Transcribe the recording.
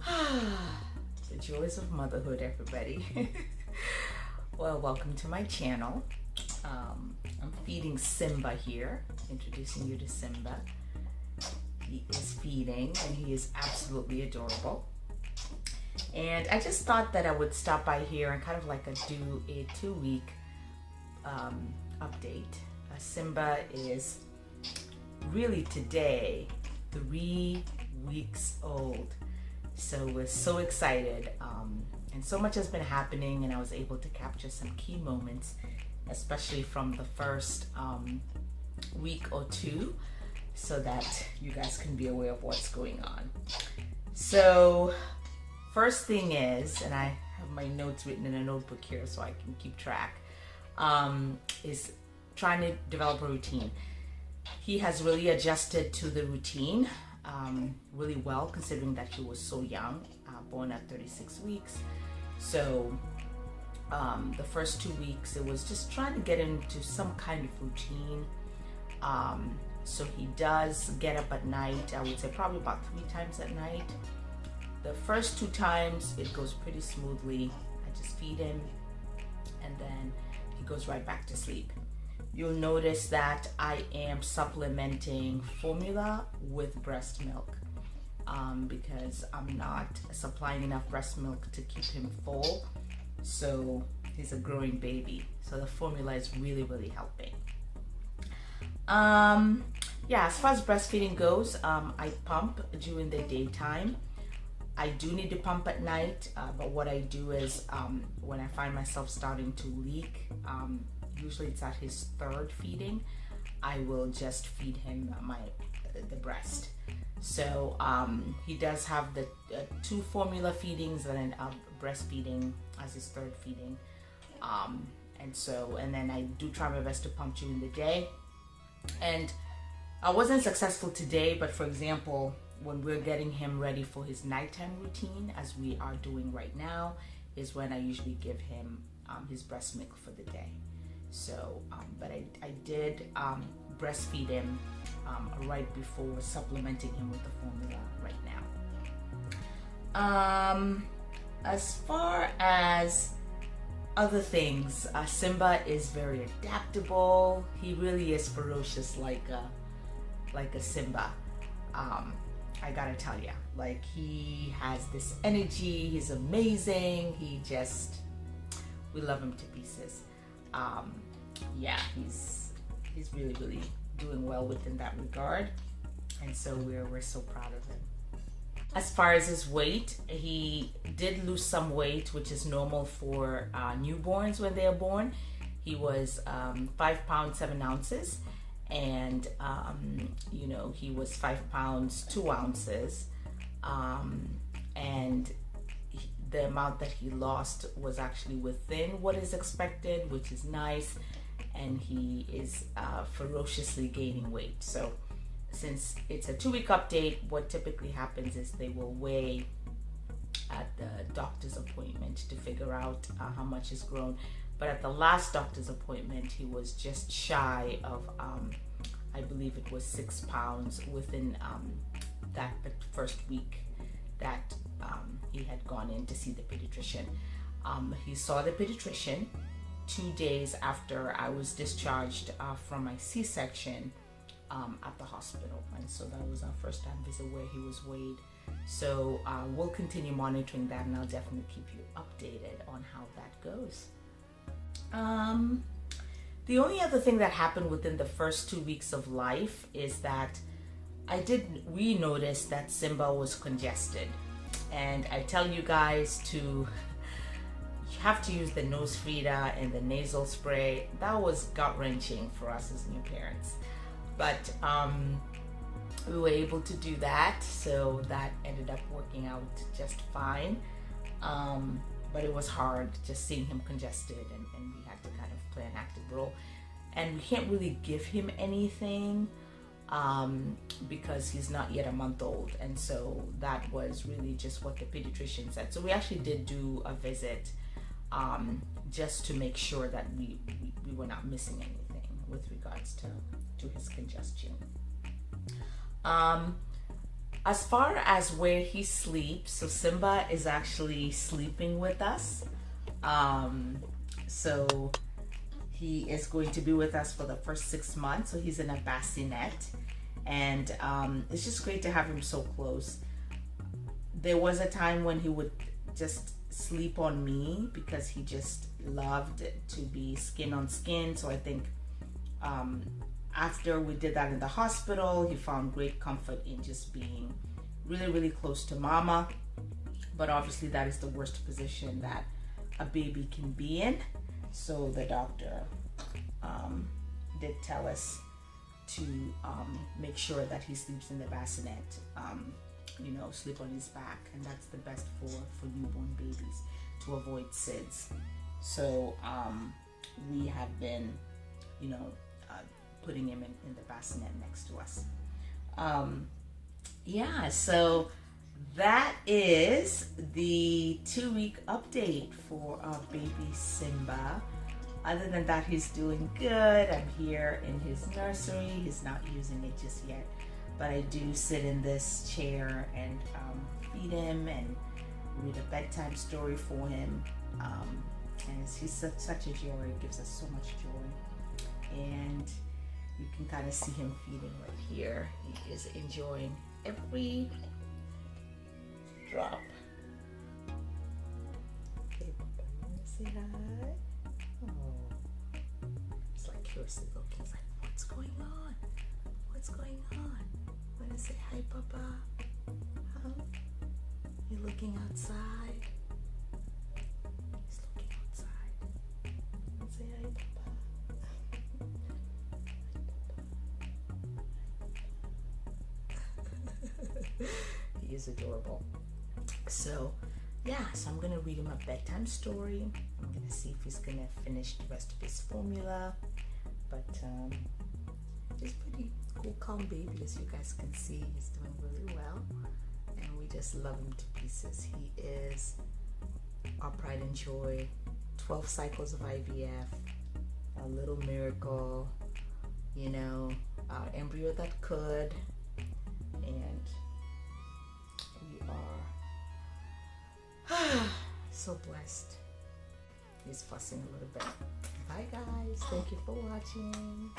The joys of motherhood, everybody. Well, welcome to my channel. I'm feeding Simba here, introducing you to Simba. He is feeding and he is absolutely adorable. And I just thought that I would stop by here and kind of like do a 2-week update. Simba is really today 3 weeks old. So we're so excited, and so much has been happening, and I was able to capture some key moments, especially from the first week or two, so that you guys can be aware of what's going on. So first thing is, and I have my notes written in a notebook here so I can keep track, is trying to develop a routine. He has really adjusted to the routine really well, considering that he was so young, born at 36 weeks. So the first 2 weeks, it was just trying to get into some kind of routine. So he does get up at night, I would say probably about 3 times at night. The first 2 times, it goes pretty smoothly. I just feed him, and then he goes right back to sleep. You'll notice that I am supplementing formula with breast milk because I'm not supplying enough breast milk to keep him full. So he's a growing baby. So the formula is really, really helping. Yeah, as far as breastfeeding goes, I pump during the daytime. I do need to pump at night, but what I do is when I find myself starting to leak, usually it's at his 3rd feeding, I will just feed him the breast. So he does have the 2 formula feedings and then breastfeeding as his 3rd feeding. And then I do try my best to pump during the day. And I wasn't successful today, but for example, when we're getting him ready for his nighttime routine, as we are doing right now, is when I usually give him his breast milk for the day. So, but I did breastfeed him right before supplementing him with the formula right now. As far as other things, Simba is very adaptable. He really is ferocious, like a Simba. I gotta tell you, like, he has this energy. He's amazing. We love him to pieces. Yeah, he's really, really doing well within that regard, and so we're so proud of him. As far as his weight, he did lose some weight, which is normal for newborns when they are born. He was 5 pounds 7 ounces, and he was 5 pounds 2 ounces, and the amount that he lost was actually within what is expected, which is nice, and he is ferociously gaining weight. So since it's a 2-week update, what typically happens is they will weigh at the doctor's appointment to figure out how much is grown. But at the last doctor's appointment, he was just shy of I believe it was 6 pounds within that first week that he had gone in to see the pediatrician. He saw the pediatrician 2 days after I was discharged from my C-section at the hospital, and so that was our first time visit where he was weighed. So we'll continue monitoring that, and I'll definitely keep you updated on how that goes. The only other thing that happened within the first 2 weeks of life is that we noticed that Simba was congested. And I tell you guys you have to use the nose feeder and the nasal spray. That was gut-wrenching for us as new parents. But we were able to do that, so that ended up working out just fine. But it was hard just seeing him congested, and we had to kind of play an active role. And we can't really give him anything because he's not yet a month old, and so that was really just what the pediatrician said. So we actually did do a visit just to make sure that we were not missing anything with regards to his congestion. As far as where he sleeps, so Simba is actually sleeping with us. So he is going to be with us for the first 6 months. So he's in a bassinet, and it's just great to have him so close. There was a time when he would just sleep on me because he just loved to be skin on skin. So I think after we did that in the hospital, he found great comfort in just being really, really close to mama. But obviously that is the worst position that a baby can be in. So the doctor did tell us to make sure that he sleeps in the bassinet, sleep on his back, and that's the best for newborn babies to avoid SIDS. So we have been, putting him in the bassinet next to us. So that is the 2-week update for our baby Simba. Other than that, he's doing good. I'm here in his nursery. He's not using it just yet, but I do sit in this chair and feed him and read a bedtime story for him. And he's such a joy. It gives us so much joy. And you can kind of see him feeding right here. He is enjoying every drop. Okay, Papa, you want to say hi? Oh, it's like curiously looking. It's like, what's going on? What's going on? Want to say hi, Papa? Huh? You're looking outside? He's looking outside. Want to say hi, Papa? He is adorable. So I'm gonna read him a bedtime story. I'm gonna see if he's gonna finish the rest of his formula. But he's pretty cool, calm baby, as you guys can see. He's doing really well, and we just love him to pieces. He is our pride and joy. 12 cycles of IVF, a little miracle, our embryo that could, and we are so blessed. He's fussing a little bit. Bye guys, thank you for watching.